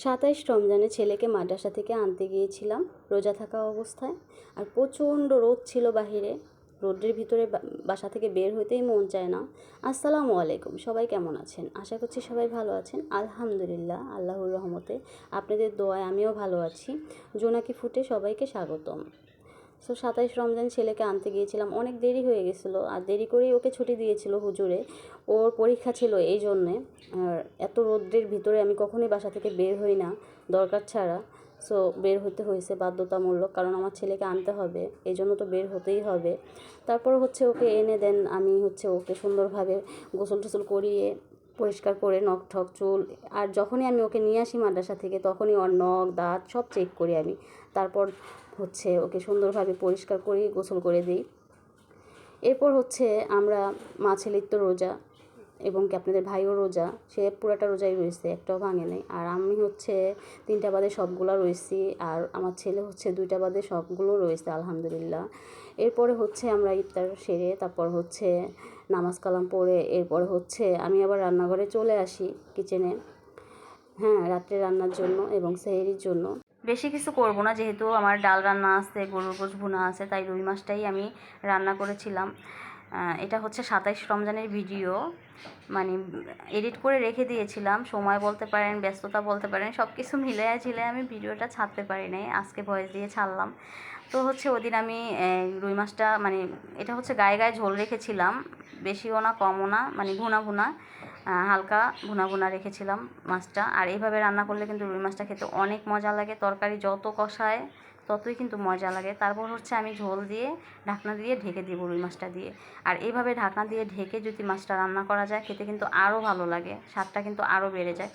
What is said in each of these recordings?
27 রমজানে ছেলেকে মাদ্রাসা থেকে আনতে গিয়েছিলাম রোজা থাকা অবস্থায়। আর প্রচণ্ড রোদ ছিল বাহিরে, রোদের ভিতরে বাসা থেকে বের হইতেই মন চায় না। আসসালামু আলাইকুম, সবাই কেমন আছেন? আশা করছি সবাই ভালো আছেন। আলহামদুলিল্লাহ, আল্লাহর রহমতে আপনাদের দোয়ায় আমিও ভালো আছি। জোনাকি ফুটে সবাইকে স্বাগতম। 27 রমজান ছেলেকে আনতে গিয়েছিলাম, অনেক দেরি হয়ে গেছিলো, আর দেরি করেই ওকে ছুটি দিয়েছিল হুজুরে। ওর পরীক্ষা ছিল এই জন্যে। আর এত রোদ্রের ভিতরে আমি কখনোই বাসা থেকে বের হই না দরকার ছাড়া। সো বের হতে হয়েছে বাধ্যতামূলক, কারণ আমার ছেলেকে আনতে হবে, এই জন্য তো বের হতেই হবে। তারপর ওকে এনে দেন, আমি ওকে সুন্দরভাবে গোসল টোসল করিয়ে পরিষ্কার করে নখ ঠক চুল, আর যখনই আমি ওকে নিয়ে আসি মাদ্রাসা থেকে তখনই ওর নখ দাঁত সব চেক করি আমি। তারপর ওকে সুন্দরভাবে পরিষ্কার করে গোসল করে দিই। এরপর আমরা মা ছেলের তো রোজা, এবং কি আপনাদের ভাইও রোজা, সে পুরাটা রোজাই রয়েছে, একটাও ভাঙে নেই। আর আমি 3টা বাদে সবগুলো রয়েছি, আর আমার ছেলে 2টা বাদে সবগুলো রয়েছে আলহামদুলিল্লাহ। এরপরে আমরা ইফতার সেরে তারপর নামাজ কালাম পড়ে এরপরে আমি আবার রান্নাঘরে চলে আসি, কিচেনে, হ্যাঁ, রাত্রে রান্নার জন্য এবং সেহরির জন্য। বেশি কিছু করব না, যেহেতু আমার ডাল রান্না আছে, গরুর গোশ ভুনা আছে, তাই রুই মাছটাই আমি রান্না করেছিলাম। এটা 27 রমজানের ভিডিও, মানে এডিট করে রেখে দিয়েছিলাম। সময় বলতে পারেন, ব্যস্ততা বলতে পারেন, সব কিছু মিলিয়ে ঝিলে আমি ভিডিওটা ছাড়তে পারি নাই, আজকে ভয়েস দিয়ে ছাড়লাম। তো ওদিন আমি রুই মাছটা, মানে এটা গায়ে গায়ে ঝোল রেখেছিলাম, বেশিও না কমও না, মানে ভুনা ভুনা, হালকা ভুনা ভুনা রেখেছিলাম মাছটা। আর এইভাবে রান্না করলে কিন্তু রুই মাছটা খেতে অনেক মজা লাগে, তরকারি যত কষায় ততই কিন্তু মজা লাগে। তারপর আমি ঝোল দিয়ে ঢাকনা দিয়ে ঢেকে দিব রুই মাছটা দিয়ে। আর এইভাবে ঢাকনা দিয়ে ঢেকে যদি মাছটা রান্না করা যায়, খেতে কিন্তু আরও ভালো লাগে, স্বাদটা কিন্তু আরও বেড়ে যায়।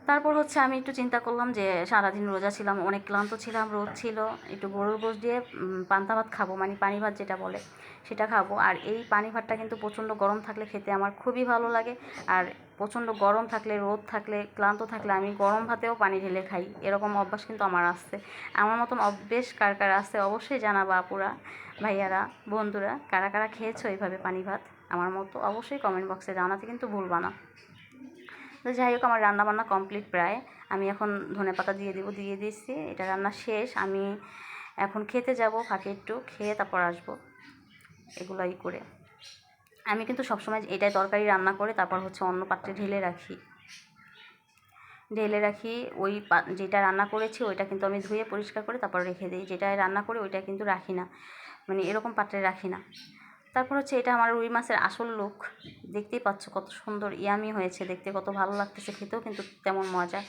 তারপর আমি একটু চিন্তা করলাম যে সারাদিন রোজা ছিলাম, অনেক ক্লান্ত ছিলাম, রোদ ছিল, একটু গরুর গোশ দিয়ে পান্তা ভাত খাবো, মানে পানি ভাত যেটা বলে সেটা খাবো। আর এই পানি ভাতটা কিন্তু প্রচণ্ড গরম থাকলে খেতে আমার খুবই ভালো লাগে। আর প্রচণ্ড গরম থাকলে, রোদ থাকলে, ক্লান্ত থাকলে আমি গরম ভাতেও পানি ঢেলে খাই, এরকম অভ্যাস কিন্তু আমার আছে। আমার মতন অভ্যেস কার কার আছে অবশ্যই জানাবা আপুরা, ভাইয়ারা, বন্ধুরা, কারা কারা খেয়েছো এইভাবে পানি ভাত আমার মতো, অবশ্যই কমেন্ট বক্সে জানাতে কিন্তু ভুলবা না। তো যাই হোক, আমার রান্নাবান্না কমপ্লিট প্রায়। আমি এখন ধনেপাতা দিয়ে দিয়েছি, এটা রান্না শেষ। আমি এখন খেতে যাব, ফাঁকে একটু খেয়ে তারপর আসবো। এগুলোই করে আমি কিন্তু সবসময় এটাই তরকারি রান্না করে তারপর অন্য পাত্রে ঢেলে রাখি। ওই যেটা রান্না করেছি ওইটা কিন্তু আমি ধুয়ে পরিষ্কার করে তারপর রেখে দিই, যেটা রান্না করে ওইটা কিন্তু রাখি না, মানে এরকম পাত্রে রাখি না। তারপর এটা আমার রুই মাছের আসল লুক, দেখতেই পাচ্ছ কত সুন্দর ইয়ামি হয়েছে, দেখতে কত ভালো লাগতেছে, খেতেও কিন্তু তেমন মজা।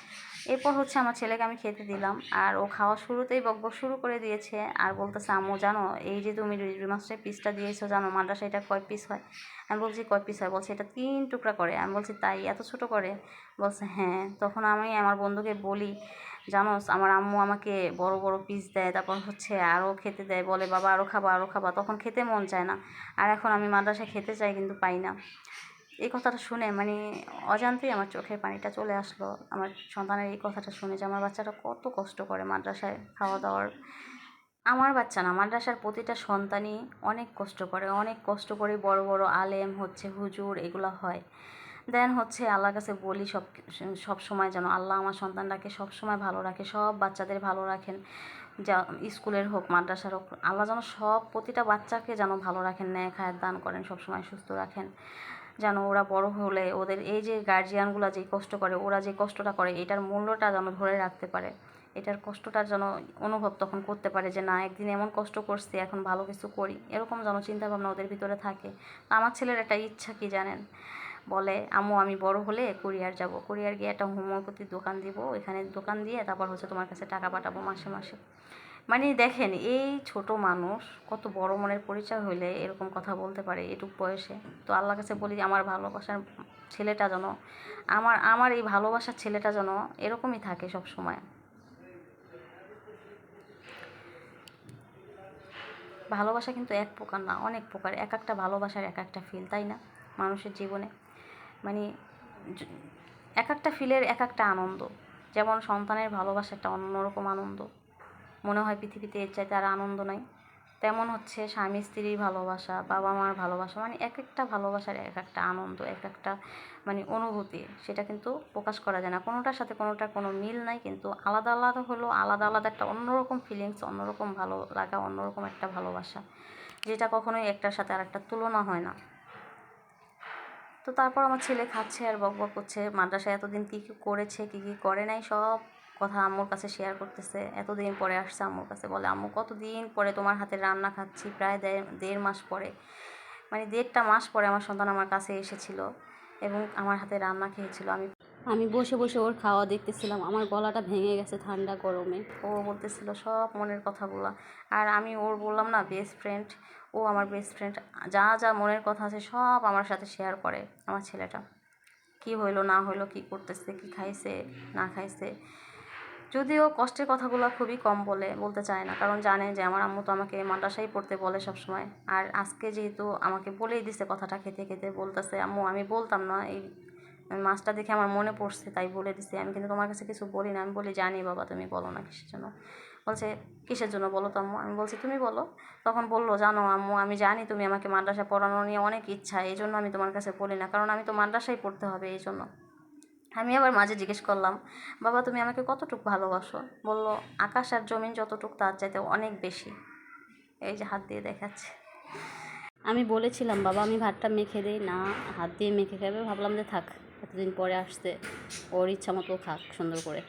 এরপর আমার ছেলেকে আমি খেতে দিলাম, আর ও খাওয়া শুরুতেই বকবক শুরু করে দিয়েছে, আর বলতেছে, আম্মু জানো এই যে তুমি রুই মাছের পিসটা দিয়েছো, জানো মাদ্রাসা এটা কয় পিস হয়? আমি বলছি কয় পিস হয়? বলছে এটা 3 টুকরা করে। আমি বলছি তাই, এত ছোট করে? বলছে হ্যাঁ। তখন আমি আমার বন্ধুকে বলি, জানোস আমার আম্মু আমাকে বড় বড় পিস দেয়, তারপর আরও খেতে দেয়, বলে বাবা আরও খাবা। তখন খেতে মন চায় না, আর এখন আমি মাদ্রাসায় খেতে চাই কিন্তু পাই না। এই কথাটা শুনে মানে অজান্তেই আমার চোখের পানিটা চলে আসলো, আমার সন্তানের এই কথাটা শুনে, যে আমার বাচ্চাটা কত কষ্ট করে মাদ্রাসায় খাওয়া দাওয়ার। আমার বাচ্চা না, মাদ্রাসার প্রতিটা সন্তানই অনেক কষ্ট করে বড় বড় আলেম হুজুর এগুলো হয়। দেন আল্লাহর কাছে বলি সব সময় যেন আল্লাহ আমার সন্তানটাকে সব সময় ভালো রাখে, সব বাচ্চাদের ভালো রাখেন, যা স্কুলের হোক মাদ্রাসার হোক, আল্লাহ যেন প্রতিটা বাচ্চাকে যেন ভালো রাখেন, ন্যায় খায়ের দান করেন, সবসময় সুস্থ রাখেন, যেন ওরা বড় হলে ওদের এই যে গার্জিয়ানগুলো যে কষ্ট করে, ওরা যে কষ্টটা করে এটার মূল্যটা যেন ধরে রাখতে পারে, এটার কষ্টটা যেন অনুভব তখন করতে পারে, যে না একদিন এমন কষ্ট করছি, এখন ভালো কিছু করি, এরকম যেন চিন্তাভাবনা ওদের ভিতরে থাকে। আমার ছেলের একটা ইচ্ছা কি জানেন, বলে আম্মু আমি বড় হলে কুরিয়ার যাব, কুরিয়ার গিয়ে একটা হোমিওপ্যাথির দোকান দিব, এখানে দোকান দিয়ে তারপর তোমার কাছে টাকা পাঠাবো মাসে মাসে। মানে দেখেন এই ছোট মানুষ কত বড় মনের পরিচয় হইলে এরকম কথা বলতে পারে এটুক বয়সে। তো আল্লাহর কাছে বলি আমার ভালোবাসার ছেলেটা যেন, আমার এই ভালোবাসার ছেলেটা যেন এরকমই থাকে সব সময়। ভালোবাসা কিন্তু এক প্রকার না, অনেক প্রকার, এক একটা ভালোবাসার এক একটা ফিল, তাই না? মানুষের জীবনে মানে এক একটা ফিলের এক একটা আনন্দ। যেমন সন্তানের ভালোবাসা একটা অন্যরকম আনন্দ, মনে হয় পৃথিবীতে এর চাইতে আর আনন্দ নাই। তেমন হচ্ছে স্বামী স্ত্রীর ভালোবাসা, বাবা মার ভালোবাসা, মানে এক একটা ভালোবাসার এক একটা আনন্দ, এক একটা মানে অনুভূতি, সেটা কিন্তু প্রকাশ করা যায় না। কোনোটার সাথে কোনোটার কোনো মিল নাই, কিন্তু আলাদা আলাদা হলো আলাদা আলাদা একটা অন্যরকম ফিলিংস, অন্যরকম ভালো লাগা, অন্যরকম একটা ভালোবাসা, যেটা কখনোই একটার সাথে আরেকটা তুলনা হয় না। তো তারপর আমার ছেলে খাচ্ছে আর বক বক করছে, মাদ্রাসায় এতদিন কী কী করেছে, কী কী করে নাই, সব কথা আম্মুর কাছে শেয়ার করতেছে। এতদিন পরে আসছে আম্মুর কাছে, বলে আম্মু কতদিন পরে তোমার হাতের রান্না খাচ্ছি, প্রায় দেড় মাস পরে, মানে 1.5 মাস পরে আমার সন্তান আমার কাছে এসেছিল এবং আমার হাতে রান্না খেয়েছিল। আমি বসে বসে ওর খাওয়া দেখতেছিলাম, আমার গলাটা ভেঙে গেছে ঠান্ডা গরমে। ও বলতেছিল সব মনের কথাগুলো, আর আমি ওর বললাম না বেস্ট ফ্রেন্ড, ও আমার বেস্ট ফ্রেন্ড, যা যা মনের কথা আছে সব আমার সাথে শেয়ার করে আমার ছেলেটা। কি হইলো না হইলো, কি করতেছে, কি খাইছে না খাইছে। যদিও কষ্টের কথাগুলো খুবই কম বলতে চায় না, কারণ জানে যে আমার আম্মু তো আমাকে মাদ্রাসায় পড়তে বলে সবসময়। আর আজকে যেহেতু আমাকে বলেই দিছে কথাটা, খেতে খেতে বলতেছে আম্মু আমি বলতাম না, এই মাছটা দেখে আমার মনে পড়ছে তাই বলে দিছে, আমি কিন্তু তোমার কাছে কিছু বলি না। আমি বলি জানি বাবা, তুমি বলো না কিসের জন্য। বলছে কিসের জন্য বলো তো আম্মু। আমি বলছি তুমি বলো। তখন বললো জানো আম্মু, আমি জানি তুমি আমাকে মাদ্রাসা পড়ানো নিয়ে অনেক ইচ্ছা, এই জন্য আমি তোমার কাছে বলি না, কারণ আমি তো মাদ্রাসায় পড়তে হবে এই জন্য। আমি আবার মাঝে জিজ্ঞেস করলাম, বাবা তুমি আমাকে কতটুকু ভালোবাসো? বলল আকাশ আর জমিন যতটুকু তার চাইতে অনেক বেশি। এই যে হাত দিয়ে দেখাচ্ছে। আমি বলেছিলাম বাবা আমি ভাতটা মেখে দিই, না হাত দিয়ে মেখে খাবে। ভাবলাম যে থাক, এতদিন পরে আসছে, ওর ইচ্ছা মতো খাক সুন্দর করে।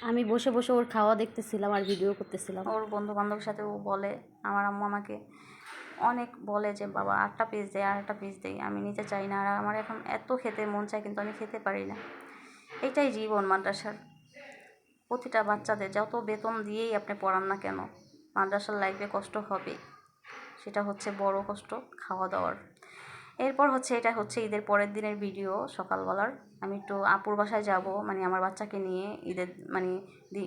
আমি বসে বসে ওর খাওয়া দেখতেছিলাম আর ভিডিও করতেছিলাম। ওর বন্ধু বান্ধবের সাথে ও বলে, আমার আম্মু আমাকে অনেক বলে যে বাবা আরেকটা পিস দেয়, আরেকটা পিস দেয়, আমি নিতে চাই না, আর আমার এখন এত খেতে মন চায় কিন্তু আমি খেতে পারি না। এটাই জীবন মাদ্রাসার। প্রতিটা বাচ্চাদের যত বেতন দিয়েই আপনি পড়ান না কেন, মাদ্রাসার লাইফে কষ্ট হবে, সেটা হচ্ছে বড় কষ্ট, খাওয়া দাওয়ার। এরপর হচ্ছে এটা হচ্ছে ঈদের পরের দিনের ভিডিও, সকালবেলার। আমি একটু আপুর বাসায় যাব, মানে আমার বাচ্চাকে নিয়ে।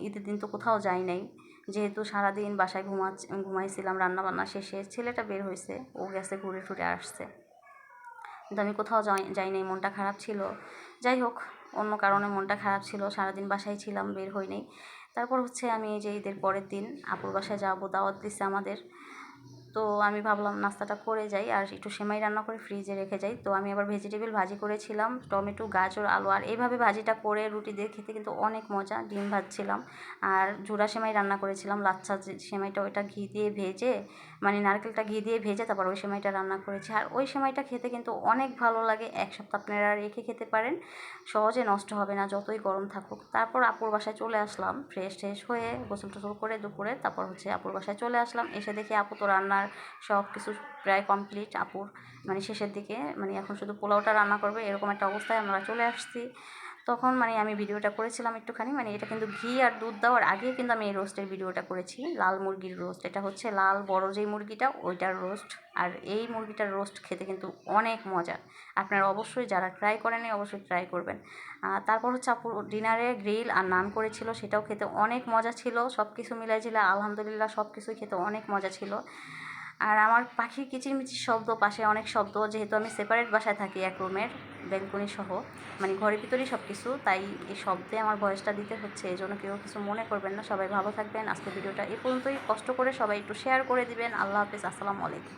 ঈদের দিন তো কোথাও যাই নাই, যেহেতু সারাদিন বাসায় ঘুমাইছিলাম, রান্নাবান্না শেষে ছেলেটা বের হয়েছে, ও গেছে ঘুরে টুরে আসছে, কিন্তু আমি কোথাও যাই নাই, মনটা খারাপ ছিল। যাই হোক, অন্য কারণে মনটা খারাপ ছিল, সারাদিন বাসায় ছিলাম, বের হই নাই। তারপর হচ্ছে আমি এই যে ঈদের পরের দিন আপুর বাসায় যাবো, দাওয়াত দিচ্ছে আমাদের। তো আমি ভাবলাম নাস্তাটা করে যাই আর একটু সেমাই রান্না করে ফ্রিজে রেখে যাই। তো আমি আবার ভেজিটেবল ভাজি করেছিলাম, টমেটো গাজর আলু, আর এইভাবে ভাজিটা করে রুটি দিয়ে খেতে কিন্তু অনেক মজা। ডিম ভাজছিলাম আর ঝুরা সেমাই রান্না করেছিলাম, লাচ্ছা সেমাইটা, ওইটা ঘি দিয়ে ভেজে, মানে নারকেলটা ঘি দিয়ে ভেজে তারপর ওই সেমাইটা রান্না করেছি। আর ওই সেমাইটা খেতে কিন্তু অনেক ভালো লাগে, এক সপ্তাহ আপনারা রেখে খেতে পারেন, সহজে নষ্ট হবে না যতই গরম থাকুক। তারপর আপুর বাসায় চলে আসলাম, ফ্রেশ হয়ে গোসল টোসল করে দুপুরে, তারপর হচ্ছে আপুর বাসায় চলে আসলাম। এসে দেখি আপু তো রান্নার সব কিছু প্রায় কমপ্লিট আপুর, মানে শেষের দিকে, মানে এখন শুধু পোলাওটা রান্না করবে, এরকম একটা অবস্থায় আমরা চলে আসছি। তখন মানে আমি ভিডিওটা করেছিলাম একটুখানি, মানে এটা কিন্তু ঘি আর দুধ দেওয়ার আগে কিন্তু আমি এই রোস্টের ভিডিওটা করেছি, লাল মুরগির রোস্ট। এটা হচ্ছে লাল বড় যেই মুরগিটা ওইটার রোস্ট, আর এই মুরগিটার রোস্ট খেতে কিন্তু অনেক মজা। আপনারা অবশ্যই যারা ট্রাই করেনি অবশ্যই ট্রাই করবেন। তারপর হচ্ছে আপু ডিনারে গ্রিল আর নান করেছিল, সেটাও খেতে অনেক মজা ছিল। সব কিছু মিলাইছিল আলহামদুলিল্লাহ, সব কিছুই খেতে অনেক মজা ছিল। আর আমার পাখির কিচিরমিচির শব্দ, পাশে অনেক শব্দ, যেহেতু আমি সেপারেট বাসায় থাকি এক রুমের, ব্যালকনি সহ, মানে ঘরের ভিতরেই সব কিছু, তাই এই শব্দে আমার ভয়েসটা দিতে হচ্ছে, এই জন্য কেউ কিছু মনে করবেন না। সবাই ভালো থাকবেন। আজকে ভিডিওটা এই পর্যন্তই, কষ্ট করে সবাই একটু শেয়ার করে দিবেন। আল্লাহ হাফেজ, আসসালামু আলাইকুম।